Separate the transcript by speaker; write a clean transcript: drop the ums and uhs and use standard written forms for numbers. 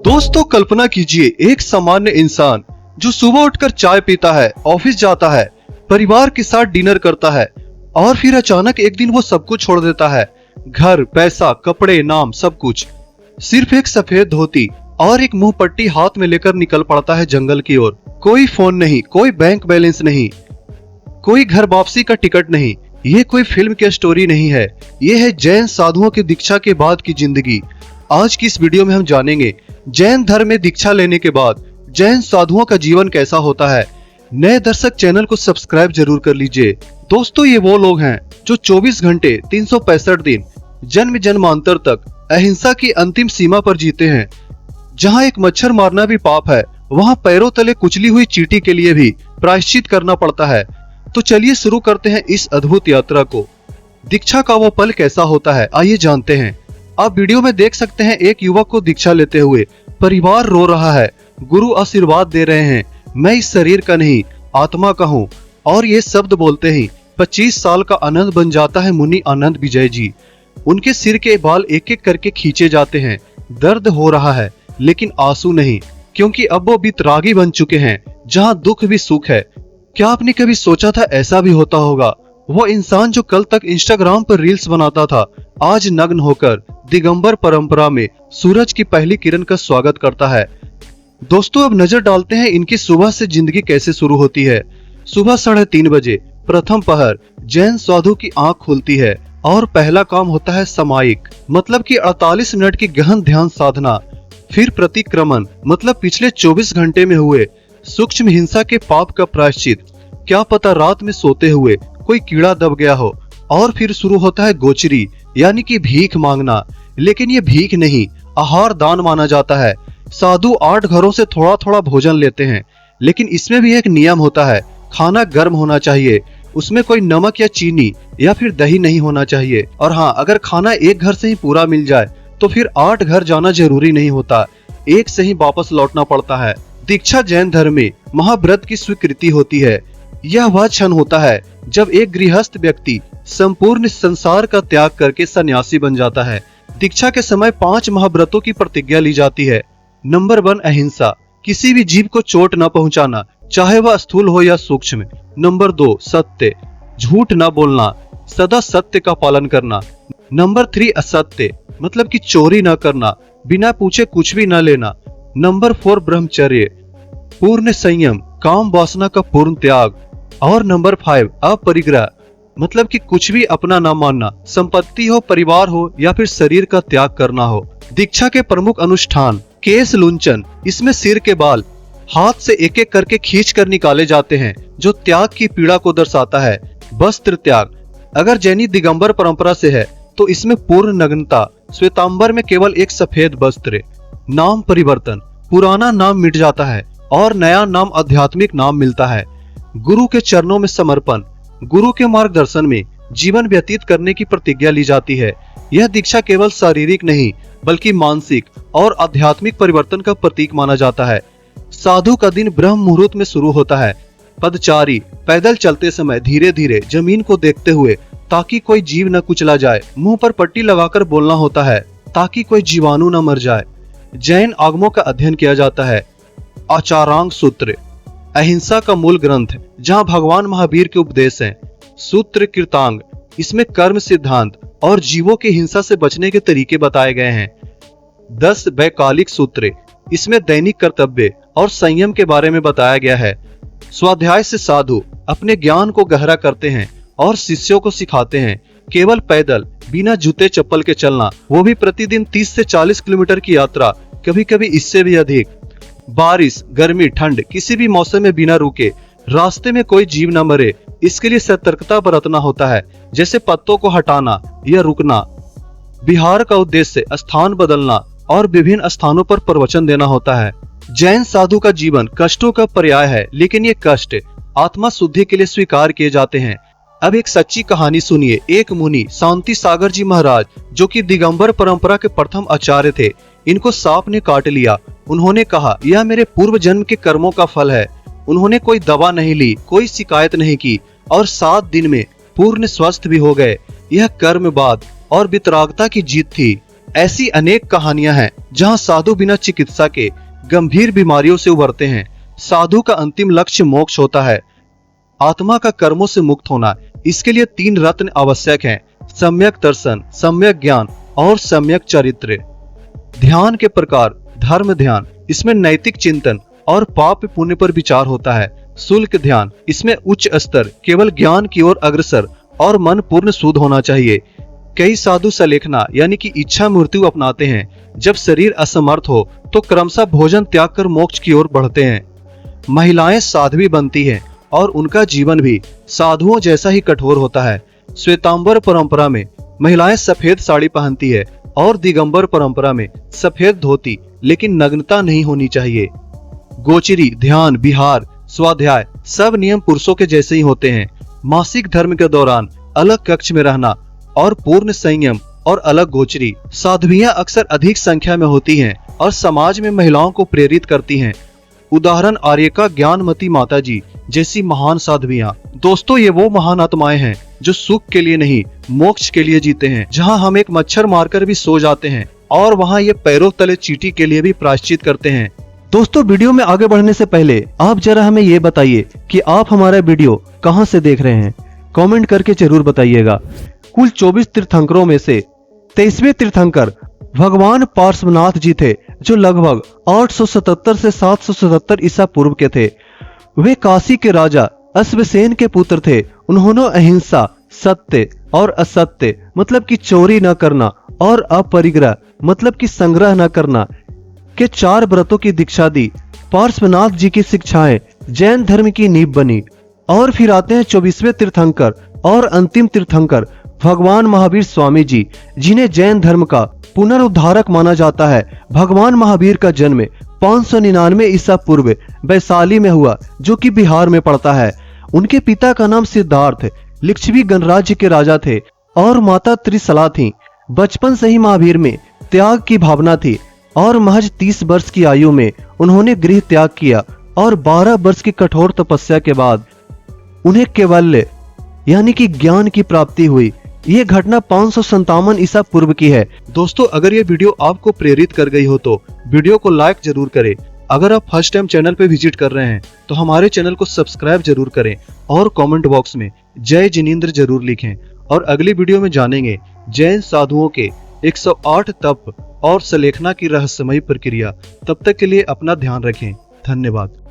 Speaker 1: दोस्तों, कल्पना कीजिए एक सामान्य इंसान जो सुबह उठकर चाय पीता है, ऑफिस जाता है, परिवार के साथ डिनर करता है और फिर अचानक एक दिन वो सब कुछ छोड़ देता है। घर, पैसा, कपड़े, नाम, सब कुछ। सिर्फ एक सफेद धोती और एक मुंह पट्टी हाथ में लेकर निकल पड़ता है जंगल की ओर। कोई फोन नहीं, कोई बैंक बैलेंस नहीं, कोई घर वापसी का टिकट नहीं। ये कोई फिल्म की स्टोरी नहीं है, ये है जैन साधुओं की दीक्षा के बाद की जिंदगी। आज की इस वीडियो में हम जानेंगे जैन धर्म में दीक्षा लेने के बाद जैन साधुओं का जीवन कैसा होता है। नए दर्शक चैनल को सब्सक्राइब जरूर कर लीजिए। दोस्तों, ये वो लोग हैं जो 24 घंटे 365 दिन जन्म जन्मांतर तक अहिंसा की अंतिम सीमा पर जीते हैं। जहां एक मच्छर मारना भी पाप है, वहां पैरों तले कुचली हुई चींटी के लिए भी प्रायश्चित करना पड़ता है। तो चलिए शुरू करते हैं इस अद्भुत यात्रा को। दीक्षा का वो पल कैसा होता है, आइए जानते हैं। आप वीडियो में देख सकते हैं एक युवक को दीक्षा लेते हुए। परिवार रो रहा है, गुरु आशीर्वाद दे रहे हैं, मैं इस शरीर का नहीं आत्मा का हूँ। और ये शब्द बोलते ही 25 साल का आनंद बन जाता है मुनि आनंद विजय जी। उनके सिर के बाल एक एक करके खींचे जाते हैं। दर्द हो रहा है लेकिन आंसू नहीं, क्योंकि अब वो वितरागी बन चुके हैं जहाँ दुख भी सुख है। क्या आपने कभी सोचा था ऐसा भी होता होगा? वो इंसान जो कल तक इंस्टाग्राम पर रील्स बनाता था, आज नग्न होकर दिगंबर परंपरा में सूरज की पहली किरण का स्वागत करता है। दोस्तों, अब नजर डालते हैं इनकी सुबह से जिंदगी कैसे शुरू होती है। सुबह 3:30 बजे प्रथम पहर जैन साधु की आंख खुलती है और पहला काम होता है समायिक, मतलब कि 48 मिनट की गहन ध्यान साधना। फिर प्रतिक्रमण, मतलब पिछले 24 घंटे में हुए सूक्ष्म हिंसा के पाप का प्रायश्चित। क्या पता रात में सोते हुए कोई कीड़ा दब गया हो। और फिर शुरू होता है गोचरी, यानी कि भीख मांगना। लेकिन ये भीख नहीं, आहार दान माना जाता है। साधु 8 घरों से थोड़ा थोड़ा भोजन लेते हैं, लेकिन इसमें भी एक नियम होता है। खाना गर्म होना चाहिए, उसमें कोई नमक या चीनी या फिर दही नहीं होना चाहिए। और हाँ, अगर खाना एक घर से ही पूरा मिल जाए तो फिर 8 घर जाना जरूरी नहीं होता, एक से ही वापस लौटना पड़ता है। दीक्षा जैन धर्म में महाव्रत की स्वीकृति होती है। यह वह क्षण होता है जब एक गृहस्थ व्यक्ति संपूर्ण संसार का त्याग करके सन्यासी बन जाता है। दीक्षा के समय 5 महाव्रतों की प्रतिज्ञा ली जाती है। नंबर 1, अहिंसा, किसी भी जीव को चोट न पहुंचाना, चाहे वह स्थूल हो या सूक्ष्म। नंबर 2, सत्य, झूठ न बोलना, सदा सत्य का पालन करना। नंबर 3, असत्य, मतलब कि चोरी न करना, बिना पूछे कुछ भी न लेना। नंबर 4, ब्रह्मचर्य, पूर्ण संयम, काम वासना का पूर्ण त्याग। और नंबर 5, अपरिग्रह, मतलब कि कुछ भी अपना न मानना, संपत्ति हो, परिवार हो या फिर शरीर का त्याग करना हो। दीक्षा के प्रमुख अनुष्ठान, केश लुंचन, इसमें सिर के बाल हाथ से एक एक करके खींच कर निकाले जाते हैं, जो त्याग की पीड़ा को दर्शाता है। वस्त्र त्याग, अगर जैनी दिगंबर परंपरा से है तो इसमें पूर्ण नग्नता, श्वेतांबर में केवल एक सफेद वस्त्र। नाम परिवर्तन, पुराना नाम मिट जाता है और नया नाम आध्यात्मिक नाम मिलता है। गुरु के चरणों में समर्पण, गुरु के मार्गदर्शन में जीवन व्यतीत करने की प्रतिज्ञा ली जाती है। यह दीक्षा केवल शारीरिक नहीं बल्कि मानसिक और आध्यात्मिक परिवर्तन का प्रतीक माना जाता है। साधु का दिन ब्रह्म मुहूर्त में शुरू होता है। पदचारी, पैदल चलते समय धीरे धीरे जमीन को देखते हुए, ताकि कोई जीव न कुचला जाए। मुंह पर पट्टी लगाकर बोलना होता है ताकि कोई जीवाणु न मर जाए। जैन आगमों का अध्ययन किया जाता है। आचारांग सूत्र, अहिंसा का मूल ग्रंथ, जहां भगवान महावीर के उपदेश हैं। सूत्र कीर्तांग, इसमें कर्म सिद्धांत और जीवों की हिंसा से बचने के तरीके बताए गए हैं। 10 वैकालिक सूत्र, इसमें दैनिक कर्तव्य और संयम के बारे में बताया गया है। स्वाध्याय से साधु अपने ज्ञान को गहरा करते हैं और शिष्यों को सिखाते हैं। केवल पैदल, बिना जूते चप्पल के चलना, वो भी प्रतिदिन 30 से 40 किलोमीटर की यात्रा, कभी कभी इससे भी अधिक। बारिश, गर्मी, ठंड, किसी भी मौसम में बिना रुके, रास्ते में कोई जीव न मरे, इसके लिए सतर्कता बरतना होता है, जैसे पत्तों को हटाना या रुकना। विहार का उद्देश्य स्थान बदलना और विभिन्न स्थानों पर प्रवचन देना होता है। जैन साधु का जीवन कष्टों का पर्याय है, लेकिन ये कष्ट आत्मा शुद्धि के लिए स्वीकार किए जाते हैं। अब एक सच्ची कहानी सुनिए। एक मुनि शांति सागर जी महाराज, जो कि दिगंबर परंपरा के प्रथम आचार्य थे, इनको सांप ने काट लिया। उन्होंने कहा, यह मेरे पूर्व जन्म के कर्मों का फल है। उन्होंने कोई दवा नहीं ली, कोई शिकायत नहीं की और 7 दिन में पूर्ण स्वस्थ भी हो गए। यह कर्मवाद और वितरागता की जीत थी। ऐसी अनेक कहानियां हैं जहां साधु बिना चिकित्सा के गंभीर बीमारियों से उबरते हैं। साधु का अंतिम लक्ष्य मोक्ष होता है, आत्मा का कर्मों से मुक्त होना। इसके लिए 3 रत्न आवश्यक हैं: सम्यक दर्शन, सम्यक ज्ञान और सम्यक चरित्र। ध्यान के प्रकार: धर्म ध्यान, इसमें नैतिक चिंतन और पाप पुण्य पर विचार होता है। शुल्क ध्यान, इसमें उच्च स्तर, केवल ज्ञान की ओर अग्रसर और मन पूर्ण शुद्ध होना चाहिए। कई साधु सलेखना यानी कि इच्छा मृत्यु अपनाते हैं। जब शरीर असमर्थ हो तो क्रमशः भोजन त्याग कर मोक्ष की ओर बढ़ते हैं। महिलाएं साध्वी बनती हैं और उनका जीवन भी साधुओं जैसा ही कठोर होता है। श्वेतांबर परंपरा में महिलाएं सफेद साड़ी पहनती है और दिगंबर परंपरा में सफेद धोती, लेकिन नग्नता नहीं होनी चाहिए। गोचरी, ध्यान, विहार, स्वाध्याय सब नियम पुरुषों के जैसे ही होते हैं। मासिक धर्म के दौरान अलग कक्ष में रहना और पूर्ण संयम और अलग गोचरी। साध्वियां अक्सर अधिक संख्या में होती हैं और समाज में महिलाओं को प्रेरित करती हैं। उदाहरण आर्यका ज्ञानमती माता जी जैसी महान साध्वियां। दोस्तों, ये वो महान आत्माएं हैं जो सुख के लिए नहीं, मोक्ष के लिए जीते हैं। जहां हम एक मच्छर मारकर भी सो जाते हैं और वहां ये पैरों तले चींटी के लिए भी प्रायश्चित करते हैं। दोस्तों, वीडियो में आगे बढ़ने से पहले आप जरा हमें ये बताइए कि आप हमारा वीडियो कहां से देख रहे हैं। कमेंट करके जरूर बताइएगा। कुल 24 तीर्थंकरों में से 23वें तीर्थंकर भगवान पार्श्वनाथ जी थे, जो लगभग 877 से 777 ईसा पूर्व के थे। वे काशी के राजा अश्वसेन के पुत्र थे। उन्होंने अहिंसा, सत्य और असत्य मतलब कि चोरी न करना और अपरिग्रह मतलब कि संग्रह न करना के 4 व्रतों की दीक्षा दी। पार्श्वनाथ जी की शिक्षाएं जैन धर्म की नींव बनी। और फिर आते हैं 24वें तीर्थंकर और अंतिम तीर्थंकर भगवान महावीर स्वामी जी, जिन्हें जैन धर्म का पुनरुद्धारक माना जाता है। भगवान महावीर का जन्म 599 ईसा पूर्व वैशाली में हुआ, जो कि बिहार में पड़ता है। उनके पिता का नाम सिद्धार्थ लिच्छवी गणराज्य के राजा थे और माता त्रिशला थी। बचपन से ही महावीर में त्याग की भावना थी और महज 30 वर्ष की आयु में उन्होंने गृह त्याग किया और 12 वर्ष की कठोर तपस्या के बाद उन्हें कैवल्य यानी कि ज्ञान की प्राप्ति हुई। ये घटना 557 ईसा पूर्व की है। दोस्तों, अगर ये वीडियो आपको प्रेरित कर गई हो तो वीडियो को लाइक जरूर करें। अगर आप फर्स्ट टाइम चैनल पे विजिट कर रहे हैं तो हमारे चैनल को सब्सक्राइब जरूर करें और कमेंट बॉक्स में जय जिनेंद्र जरूर लिखें। और अगली वीडियो में जानेंगे जैन साधुओं के 108 तप और सलेखना की रहस्यमयी प्रक्रिया। तब तक के लिए अपना ध्यान रखें। धन्यवाद।